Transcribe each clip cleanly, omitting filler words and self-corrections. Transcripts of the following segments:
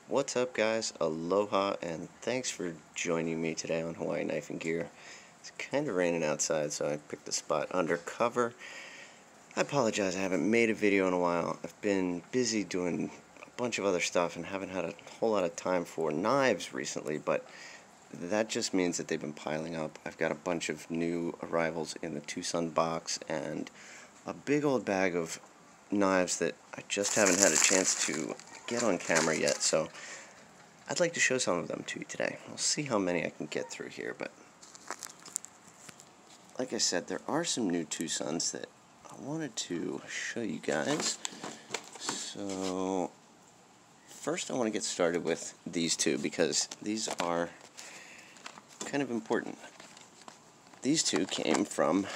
What's up, guys? Aloha, and thanks for joining me today on Hawaii Knife and Gear. It's kind of raining outside, so I picked a spot under cover. I apologize, I haven't made a video in a while. I've been busy doing a bunch of other stuff and haven't had a whole lot of time for knives recently, but that just means that they've been piling up. I've got a bunch of new arrivals in the TwoSun box and a big old bag of knives that I just haven't had a chance to get on camera yet, so I'd like to show some of them to you today. We'll see how many I can get through here, but like I said, there are some new TwoSuns that I wanted to show you guys. So first I want to get started with these two because these are kind of important. These two came from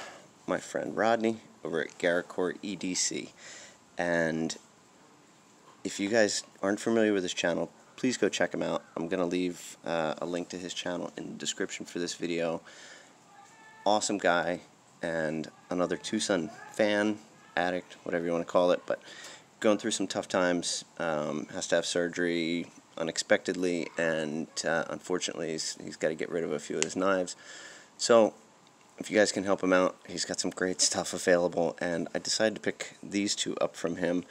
my friend Rodney over at Garrickcore EDC, and if you guys aren't familiar with his channel, please go check him out. I'm going to leave a link to his channel in the description for this video. Awesome guy, and another TwoSun fan, addict, whatever you want to call it, but going through some tough times, has to have surgery unexpectedly, and unfortunately he's got to get rid of a few of his knives. So if you guys can help him out, he's got some great stuff available, and I decided to pick these two up from him.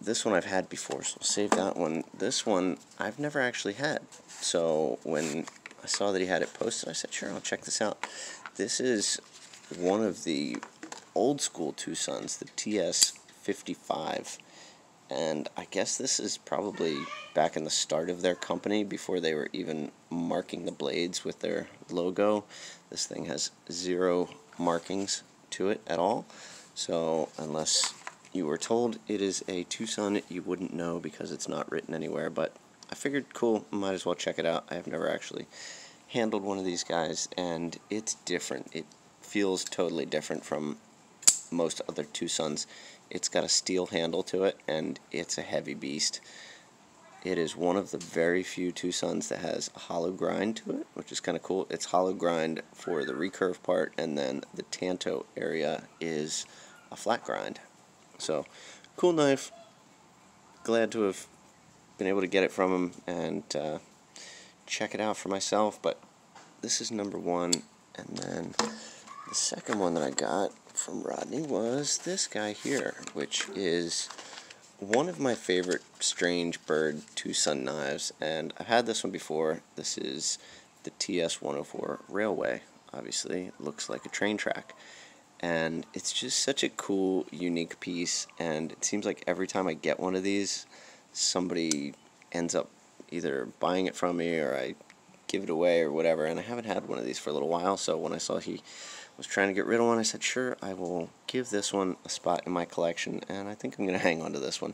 This one I've had before, so I'll save that one. This one I've never actually had, so when I saw that he had it posted, I said, sure, I'll check this out. This is one of the old school TwoSuns, the TS55, and I guess this is probably back in the start of their company, before they were even marking the blades with their logo. This thing has 0 markings to it at all, so unless you were told it is a TwoSun, you wouldn't know because it's not written anywhere, but I figured, cool, might as well check it out. I have never actually handled one of these guys, and it's different. It feels totally different from most other TwoSuns. It's got a steel handle to it, and it's a heavy beast. It is one of the very few TwoSuns that has a hollow grind to it, which is kind of cool. It's hollow grind for the recurve part, and then the tanto area is a flat grind. So, cool knife. Glad to have been able to get it from him and check it out for myself, but this is number one. And then the second one that I got from Rodney was this guy here, which is one of my favorite strange bird TwoSun knives, and I've had this one before. This is the TS104 Railway. Obviously, it looks like a train track, and it's just such a cool, unique piece, and it seems like every time I get one of these, somebody ends up either buying it from me or I give it away or whatever, and I haven't had one of these for a little while, so when I saw he was trying to get rid of one, I said, sure, I will give this one a spot in my collection, and I think I'm going to hang on to this one.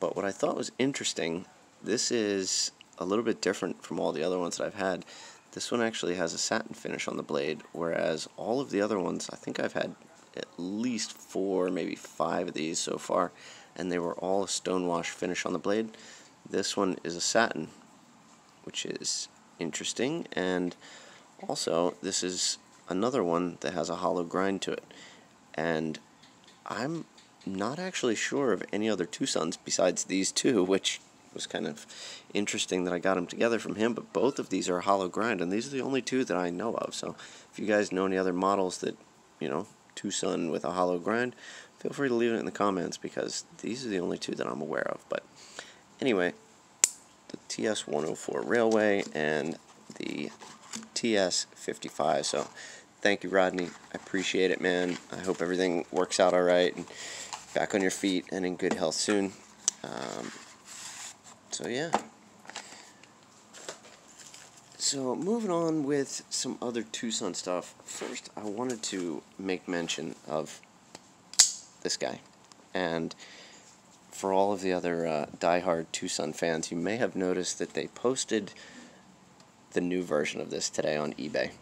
But what I thought was interesting, this is a little bit different from all the other ones that I've had. This one actually has a satin finish on the blade, whereas all of the other ones, I think I've had at least 4, maybe 5 of these so far, and they were all a stonewash finish on the blade. This one is a satin, which is interesting, and also this is another one that has a hollow grind to it, and I'm not actually sure of any other TwoSuns besides these two, which was kind of interesting that I got them together from him, but both of these are hollow grind, and these are the only two that I know of. So if you guys know any other models that, you know, TwoSun with a hollow grind, feel free to leave it in the comments, because these are the only two that I'm aware of. But anyway, the TS104 Railway and the TS55. So thank you, Rodney. I appreciate it, man. I hope everything works out all right and back on your feet and in good health soon. So yeah. So moving on with some other TwoSun stuff. First, I wanted to make mention of this guy. And for all of the other diehard TwoSun fans, you may have noticed that they posted the new version of this today on eBay.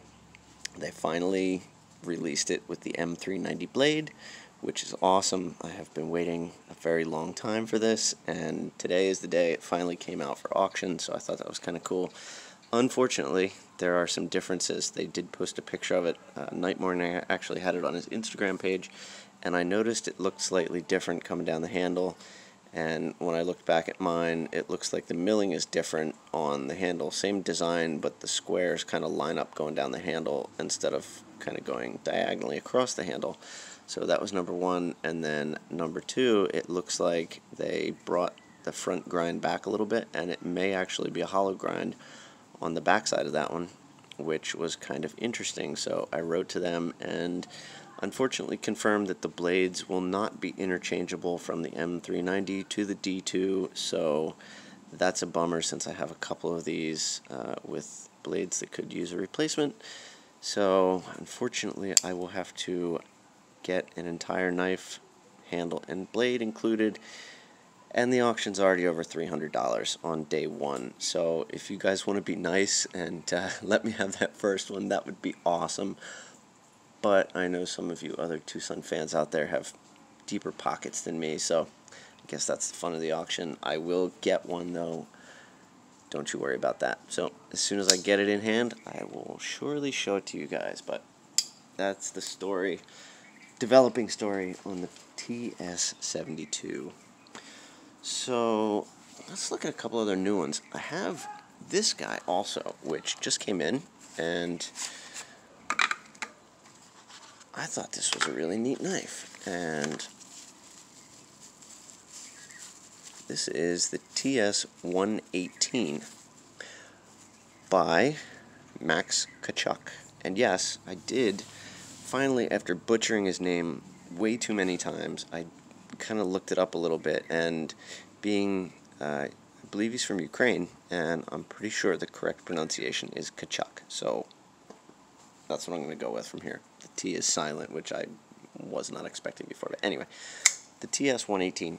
They finally released it with the M390 blade, which is awesome. I have been waiting a very long time for this, and today is the day it finally came out for auction, so I thought that was kind of cool. Unfortunately, there are some differences. They did post a picture of it. Night Morning actually had it on his Instagram page, and I noticed it looked slightly different coming down the handle, And when I looked back at mine, it looks like the milling is different on the handle. Same design, but the squares kind of line up going down the handle instead of kind of going diagonally across the handle. So that was number one. And then number two, it looks like they brought the front grind back a little bit, and it may actually be a hollow grind on the back side of that one, which was kind of interesting. So I wrote to them and unfortunately confirmed that the blades will not be interchangeable from the M390 to the D2, so that's a bummer since I have a couple of these with blades that could use a replacement. So unfortunately I will have to get an entire knife, handle, and blade included, and the auction's already over $300 on day one. So if you guys want to be nice and let me have that first one, that would be awesome. But I know some of you other TwoSun fans out there have deeper pockets than me, so I guess that's the fun of the auction. I will get one, though. Don't you worry about that. So as soon as I get it in hand, I will surely show it to you guys. But that's the story, developing story on the TS72. So let's look at a couple other new ones. I have this guy also, which just came in, and I thought this was a really neat knife. And this is the TS118 by Max Kachuk. And yes, I did finally, after butchering his name way too many times, I kind of looked it up a little bit, and being, I believe he's from Ukraine, and I'm pretty sure the correct pronunciation is Kachuk, so that's what I'm going to go with from here. The T is silent, which I was not expecting before, but anyway, the TS118,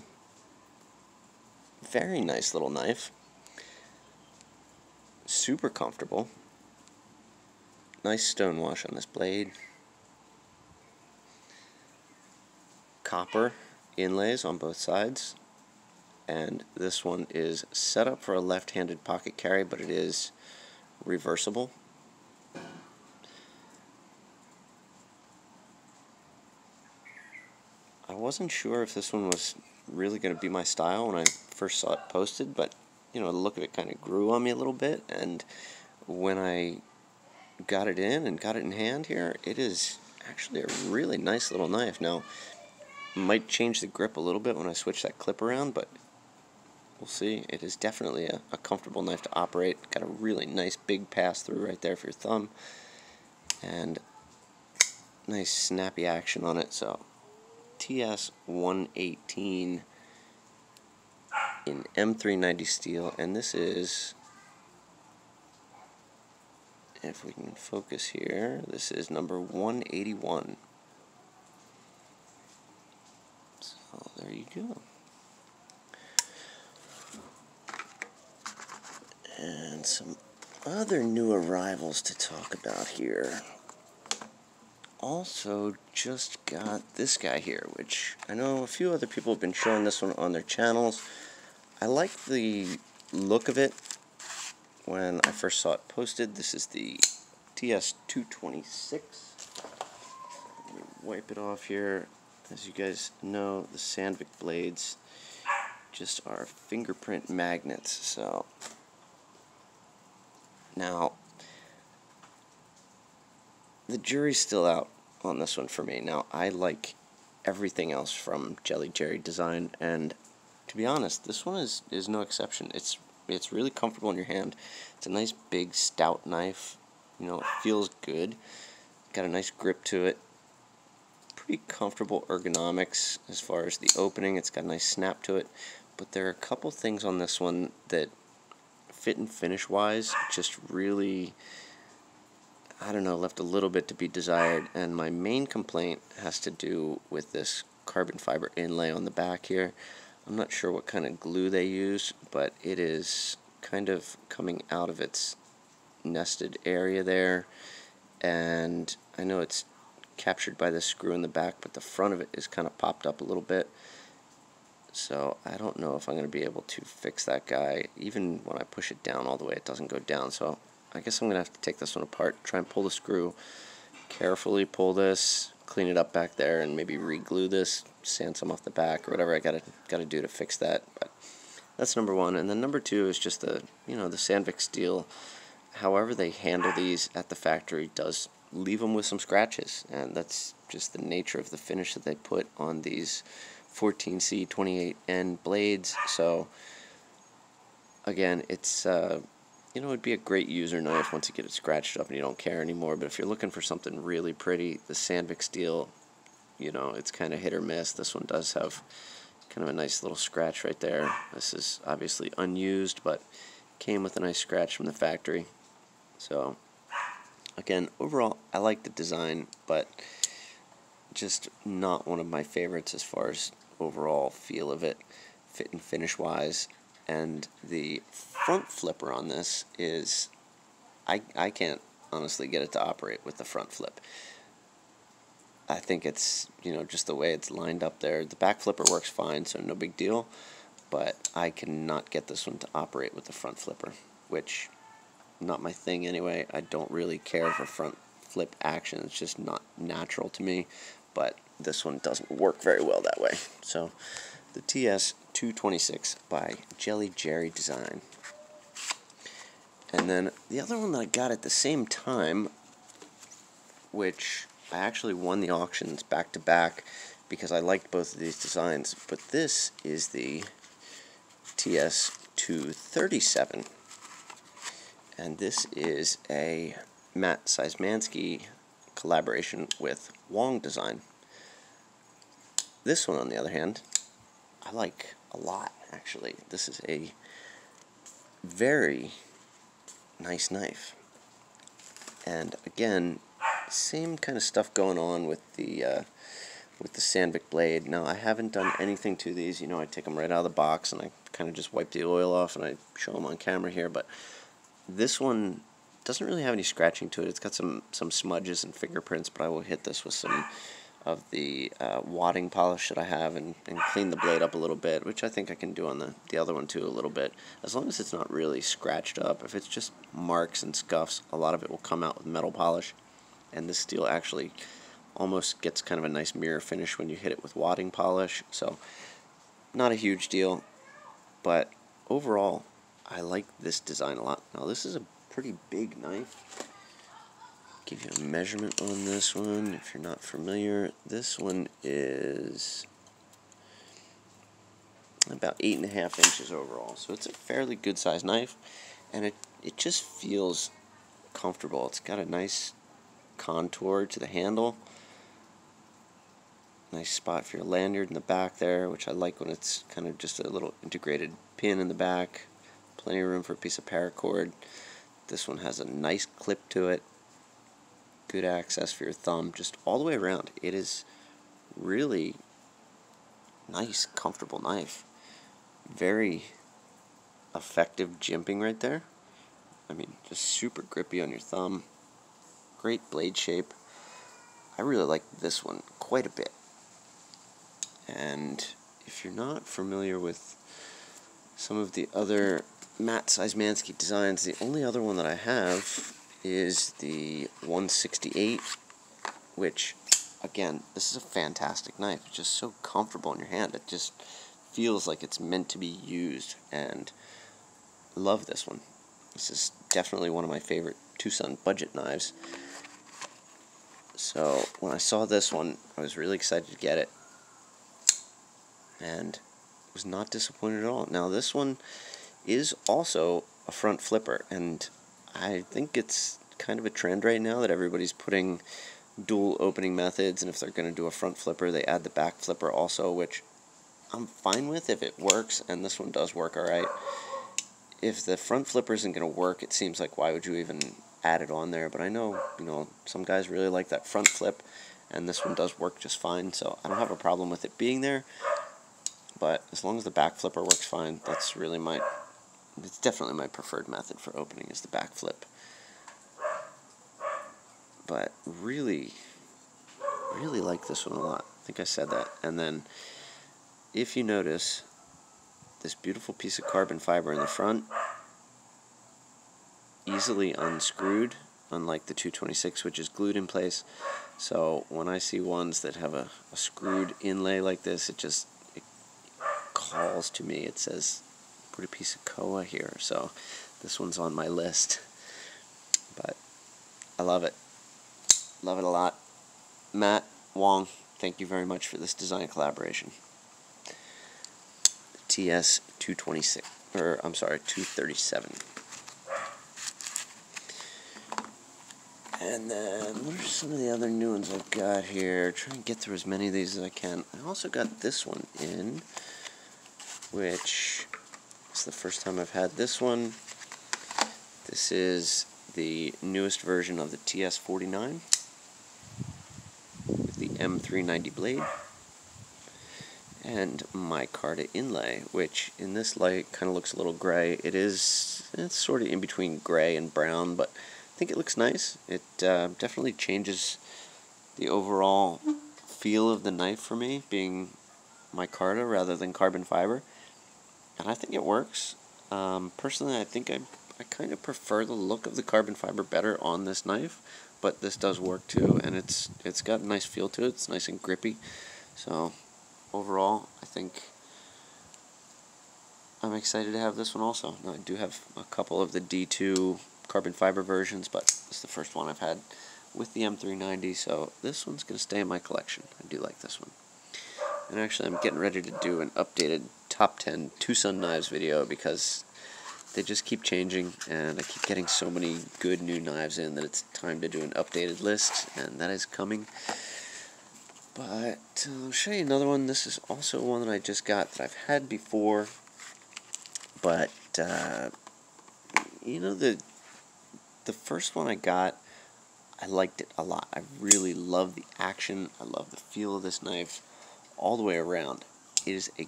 very nice little knife, super comfortable, nice stone wash on this blade, copper inlays on both sides, and this one is set up for a left-handed pocket carry, but it is reversible. I wasn't sure if this one was really going to be my style when I first saw it posted, but you know, the look of it kind of grew on me a little bit, and when I got it in and got it in hand here, it is actually a really nice little knife. Now, might change the grip a little bit when I switch that clip around, but we'll see. It is definitely a comfortable knife to operate. Got a really nice big pass through right there for your thumb, and nice snappy action on it. So TS118 in M390 steel, and this is, if we can focus here, this is number 181. So there you go. And some other new arrivals to talk about here. Also just got this guy here, which I know a few other people have been showing this one on their channels. I like the look of it when I first saw it posted. This is the TS226. Let me wipe it off here. As you guys know, the Sandvik blades just are fingerprint magnets. So now the jury's still out on this one for me. Now, I like everything else from Jelly Jerry design, and to be honest, this one is no exception. It's really comfortable in your hand. It's a nice big stout knife. You know, it feels good. Got a nice grip to it. Pretty comfortable ergonomics as far as the opening. It's got a nice snap to it. But there are a couple things on this one that fit and finish wise just really, I don't know, left a little bit to be desired. And my main complaint has to do with this carbon fiber inlay on the back here. I'm not sure what kind of glue they use, but it is kind of coming out of its nested area there, and I know it's captured by this screw in the back, but the front of it is kind of popped up a little bit, so I don't know if I'm going to be able to fix that guy. Even when I push it down all the way, it doesn't go down, so I guess I'm going to have to take this one apart, try and pull the screw, carefully pull this, clean it up back there and maybe re-glue this, sand some off the back or whatever I gotta do to fix that. But that's number one. And then number two is just the the Sandvik steel. However they handle these at the factory does leave them with some scratches, and that's just the nature of the finish that they put on these 14C 28N blades. So again, it's it'd be a great user knife once you get it scratched up and you don't care anymore. But if you're looking for something really pretty, the Sandvik steel, it's kind of hit or miss. This one does have kind of a nice little scratch right there. This is obviously unused, but came with a nice scratch from the factory. So again, overall, I like the design, but just not one of my favorites as far as overall feel of it, fit and finish wise. And the front flipper on this is, I can't honestly get it to operate with the front flip. I think it's, just the way it's lined up there. The back flipper works fine, so no big deal, but I cannot get this one to operate with the front flipper, which, not my thing anyway. I don't really care for front flip action. It's just not natural to me, but this one doesn't work very well that way. So the TS226 by Jelly Jerry Design. And then the other one that I got at the same time, which I actually won the auctions back to back because I liked both of these designs, but this is the TS237. And this is a Matt Szymanski collaboration with Wong Design. This one, on the other hand, I like a lot, actually. This is a very nice knife. And again, same kind of stuff going on with the Sandvik blade. Now, I haven't done anything to these. I take them right out of the box and I kind of just wipe the oil off and I show them on camera here, but this one doesn't really have any scratching to it. It's got some smudges and fingerprints, but I will hit this with some of the wadding polish that I have and clean the blade up a little bit, which I think I can do on the other one too a little bit, as long as it's not really scratched up. If it's just marks and scuffs, a lot of it will come out with metal polish, and this steel actually almost gets kind of a nice mirror finish when you hit it with wadding polish, so not a huge deal, but overall I like this design a lot. Now, this is a pretty big knife. Give you a measurement on this one if you're not familiar. This one is about 8.5 inches overall, so it's a fairly good sized knife, and it just feels comfortable. It's got a nice contour to the handle, nice spot for your lanyard in the back there, which I like when it's kind of just a little integrated pin in the back. Plenty of room for a piece of paracord. This one has a nice clip to it. Good access for your thumb, just all the way around. It is really nice, comfortable knife. Very effective jimping right there. I mean, just super grippy on your thumb. Great blade shape. I really like this one quite a bit. And if you're not familiar with some of the other Matt Szymanski designs, the only other one that I have is the 168, which, again, this is a fantastic knife. It's just so comfortable in your hand. It just feels like it's meant to be used, and love this one. This is definitely one of my favorite TwoSun budget knives. So when I saw this one, I was really excited to get it, and was not disappointed at all. Now, this one is also a front flipper, and I think it's kind of a trend right now that everybody's putting dual opening methods, and if they're going to do a front flipper, they add the back flipper also, which I'm fine with if it works, and this one does work alright. If the front flipper isn't going to work, it seems like why would you even add it on there? But I know, some guys really like that front flip, and this one does work just fine, so I don't have a problem with it being there. But as long as the back flipper works fine, that's really it's definitely my preferred method for opening, is the back flip. But really, really like this one a lot. I think I said that. And then, if you notice, this beautiful piece of carbon fiber in the front, easily unlike the 226, which is glued in place. So when I see ones that have a screwed inlay like this, it calls to me. It says, put a piece of koa here. So this one's on my list. But I love it. Love it a lot. Matt Wong, thank you very much for this design collaboration. TS 226, or I'm sorry, 237. And then, what are some of the other new ones I've got here? Try and get through as many of these as I can. I also got this one in, which is the first time I've had this one. This is the newest version of the TS49 with the M390 blade and micarta inlay, which in this light kind of looks a little gray. It's sort of in between gray and brown, but I think it looks nice. It definitely changes the overall feel of the knife for me, being micarta rather than carbon fiber, and I think it works. Personally, I think I kind of prefer the look of the carbon fiber better on this knife, but this does work too, and it's got a nice feel to it. It's nice and grippy. So overall, I think I'm excited to have this one also. Now, I do have a couple of the D2 carbon fiber versions, but this is the first one I've had with the M390, so this one's going to stay in my collection. I do like this one. And actually, I'm getting ready to do an updated top 10 TwoSun Knives video, because they just keep changing, and I keep getting so many good new knives in that it's time to do an updated list, and that is coming. But I'll show you another one. This is also one that I just got that I've had before, but you know, the first one I got, I liked it a lot. I really love the action. I love the feel of this knife all the way around. It is a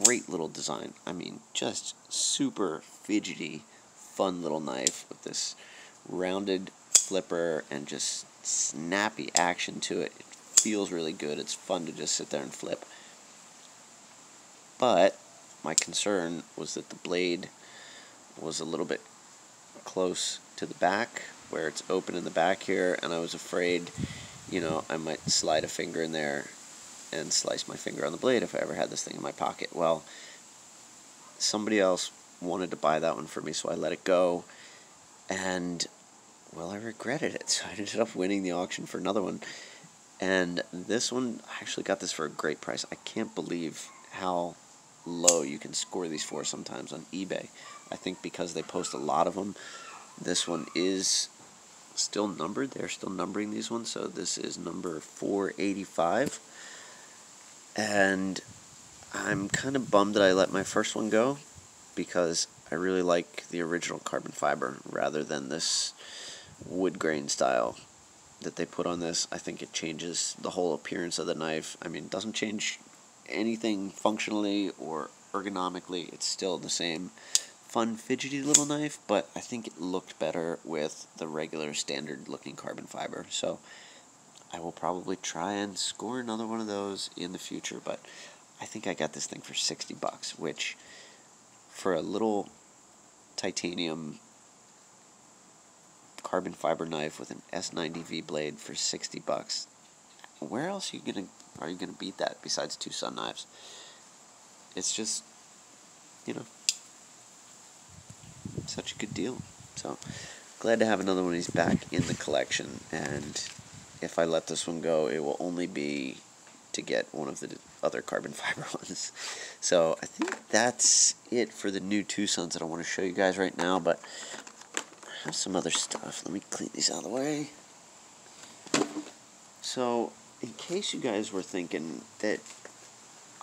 great little design. I mean, just super fidgety, fun little knife with this rounded flipper and just snappy action to it. It feels really good. It's fun to just sit there and flip. But my concern was that the blade was a little bit close to the back, where it's open in the back here, and I was afraid, you know, I might slide a finger in there and slice my finger on the blade if I ever had this thing in my pocket. Well, somebody else wanted to buy that one for me, so I let it go, and, well, I regretted it, so I ended up winning the auction for another one. And this one, I actually got this for a great price. I can't believe how low you can score these for sometimes on eBay. I think because they post a lot of them, this one is still numbered. They're still numbering these ones, so this is number 485. And I'm kind of bummed that I let my first one go, because I really like the original carbon fiber rather than this wood grain style that they put on this. I think it changes the whole appearance of the knife. I mean, it doesn't change anything functionally or ergonomically. It's still the same fun, fidgety little knife, but I think it looked better with the regular standard looking carbon fiber. So I will probably try and score another one of those in the future, but I think I got this thing for $60, which for a little titanium carbon fiber knife with an S90V blade for $60, where else are you gonna beat that besides TwoSun Knives? It's just, you know, such a good deal. So glad to have another one of these back in the collection, and if I let this one go, it will only be to get one of the other carbon fiber ones. So I think that's it for the new TwoSuns that I want to show you guys right now, but I have some other stuff. Let me clean these out of the way. So, in case you guys were thinking that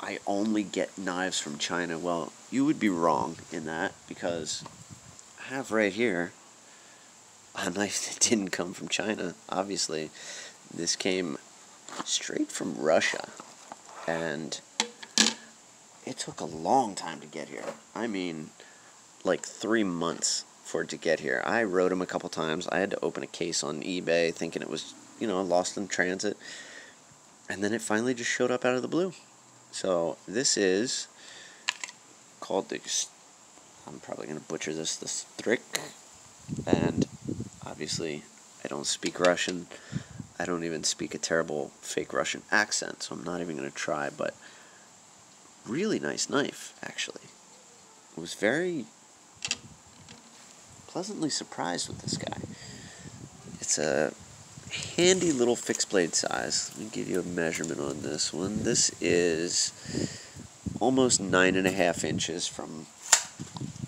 I only get knives from China, well, you would be wrong in that, because I have right here a knife that didn't come from China, obviously. This came straight from Russia, and it took a long time to get here. I mean, like 3 months for it to get here. I wrote him a couple times. I had to open a case on eBay thinking it was, you know, lost in transit, and then it finally just showed up out of the blue. So this is called the, I'm probably going to butcher this, the Strick, and obviously don't speak Russian. I don't even speak a terrible fake Russian accent, so I'm not even going to try, but really nice knife, actually. I was very pleasantly surprised with this guy. It's a handy little fixed blade size. Let me give you a measurement on this one. This is almost 9.5 inches from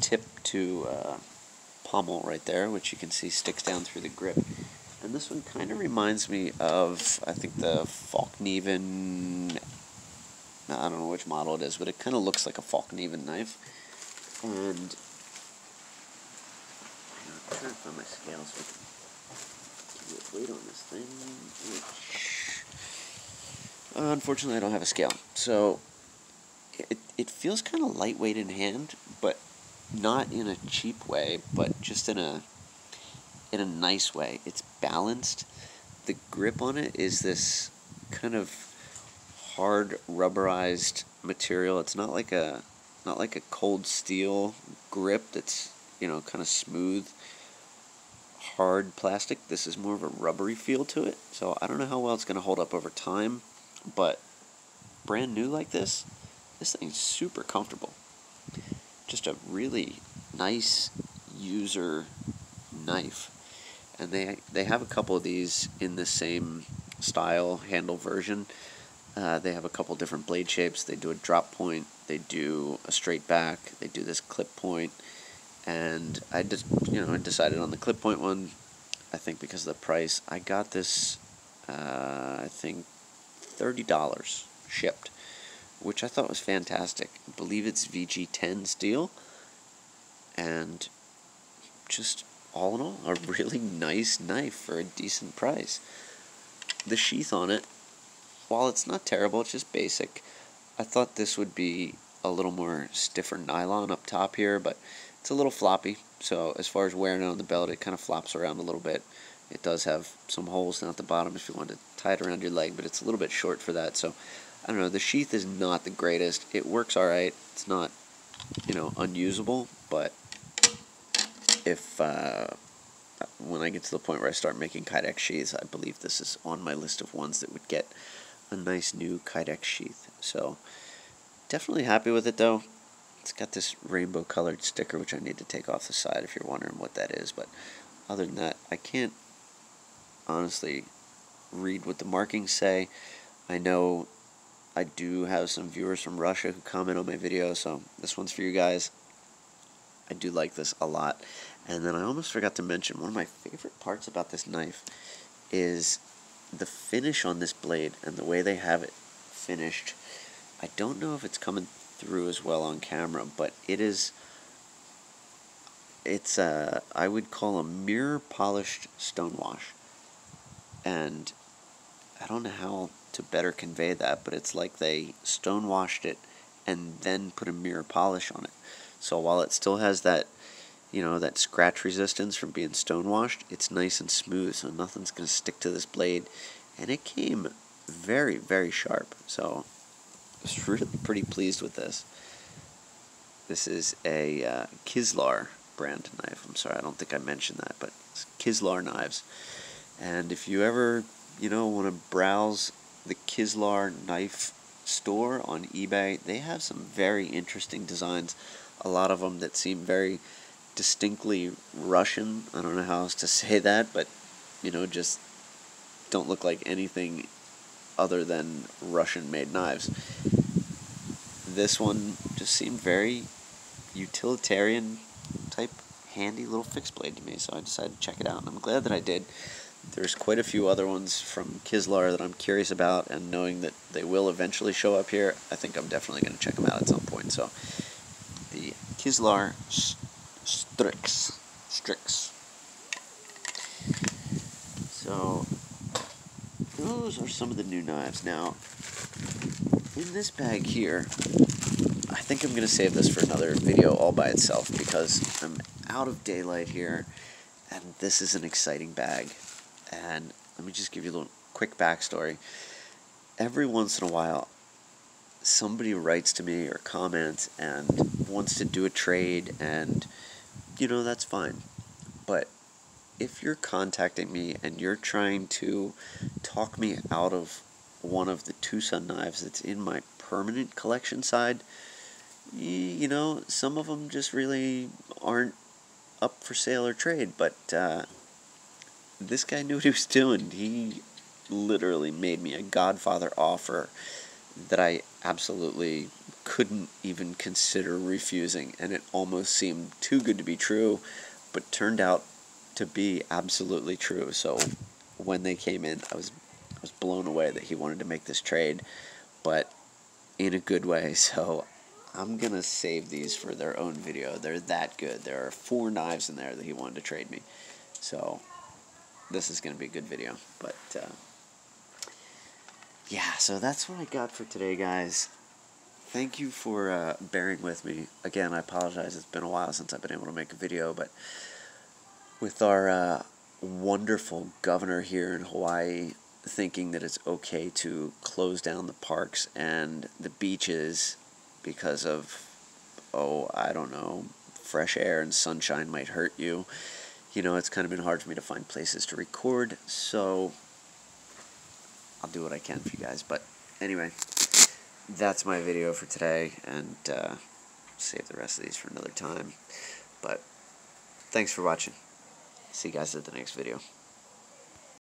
tip to pommel right there, which you can see sticks down through the grip. And this one kind of reminds me of, I think, the Falkneven, I don't know which model it is, but it kind of looks like a Falkneven knife. And I'm trying to find my scale so I can give you a weight on this thing, which unfortunately I don't have a scale. So it feels kind of lightweight in hand, but not in a cheap way, but just in a nice way. It's balanced. The grip on it is this kind of hard rubberized material. It's not like a cold steel grip that's, kind of smooth, hard plastic. This is more of a rubbery feel to it. So I don't know how well it's going to hold up over time, but brand new like this thing's super comfortable. Just a really nice user knife. And they have a couple of these in the same style handle version. They have a couple different blade shapes. They do a drop point, they do a straight back, they do this clip point, and I decided on the clip point one. I think because of the price, I got this I think $30 shipped, which I thought was fantastic. I believe it's VG10 steel, and just all in all, a really nice knife for a decent price. The sheath on it, while it's not terrible, it's just basic. I thought this would be a little more stiffer nylon up top here, but it's a little floppy. So as far as wearing it on the belt, it kind of flops around a little bit. It does have some holes down at the bottom if you want to tie it around your leg, but it's a little bit short for that. So I don't know, the sheath is not the greatest. It works alright. It's not, unusable, but if when I get to the point where I start making Kydex sheaths, I believe this is on my list of ones that would get a nice new Kydex sheath. So definitely happy with it though. It's got this rainbow colored sticker which I need to take off the side if you're wondering what that is, but other than that, I can't honestly read what the markings say. I know I do have some viewers from Russia who comment on my videos, so this one's for you guys. I do like this a lot. And then I almost forgot to mention, one of my favorite parts about this knife is the finish on this blade and the way they have it finished. I don't know if it's coming through as well on camera, but it's I would call a mirror polished stonewash. And I don't know how to better convey that, but it's like they stonewashed it and then put a mirror polish on it. So while it still has that, that scratch resistance from being stonewashed, it's nice and smooth, so nothing's going to stick to this blade. And it came very, very sharp. So I was really pretty pleased with this. This is a Kizlyar brand knife. I'm sorry, I don't think I mentioned that, but it's Kizlyar Knives. And if you ever, want to browse the Kizlyar knife store on eBay, they have some very interesting designs. A lot of them that seem very distinctly Russian. I don't know how else to say that, but, just don't look like anything other than Russian-made knives. This one just seemed very utilitarian type handy little fixed blade to me, so I decided to check it out, and I'm glad that I did. There's quite a few other ones from Kizlyar that I'm curious about, and knowing that they will eventually show up here, I think I'm definitely going to check them out at some point. So the Kizlyar Stricks. So those are some of the new knives. Now, in this bag here, I think I'm going to save this for another video all by itself because I'm out of daylight here, and this is an exciting bag. And let me just give you a little quick backstory. Every once in a while, somebody writes to me or comments and wants to do a trade, and, that's fine. But if you're contacting me and you're trying to talk me out of one of the TwoSun knives that's in my permanent collection side, you know, some of them just really aren't up for sale or trade, but this guy knew what he was doing. He literally made me a Godfather offer that I absolutely couldn't even consider refusing, and it almost seemed too good to be true, but turned out to be absolutely true. So when they came in, I was blown away that he wanted to make this trade, but in a good way. So I'm gonna save these for their own video. They're that good. There are 4 knives in there that he wanted to trade me, so this is gonna be a good video. But yeah, so that's what I got for today, guys. Thank you for bearing with me. Again, I apologize. It's been a while since I've been able to make a video, but with our wonderful governor here in Hawaii thinking that it's okay to close down the parks and the beaches because of, oh, I don't know, fresh air and sunshine might hurt you. You know, it's kind of been hard for me to find places to record, so I'll do what I can for you guys. But anyway, that's my video for today, and save the rest of these for another time. But thanks for watching. See you guys at the next video.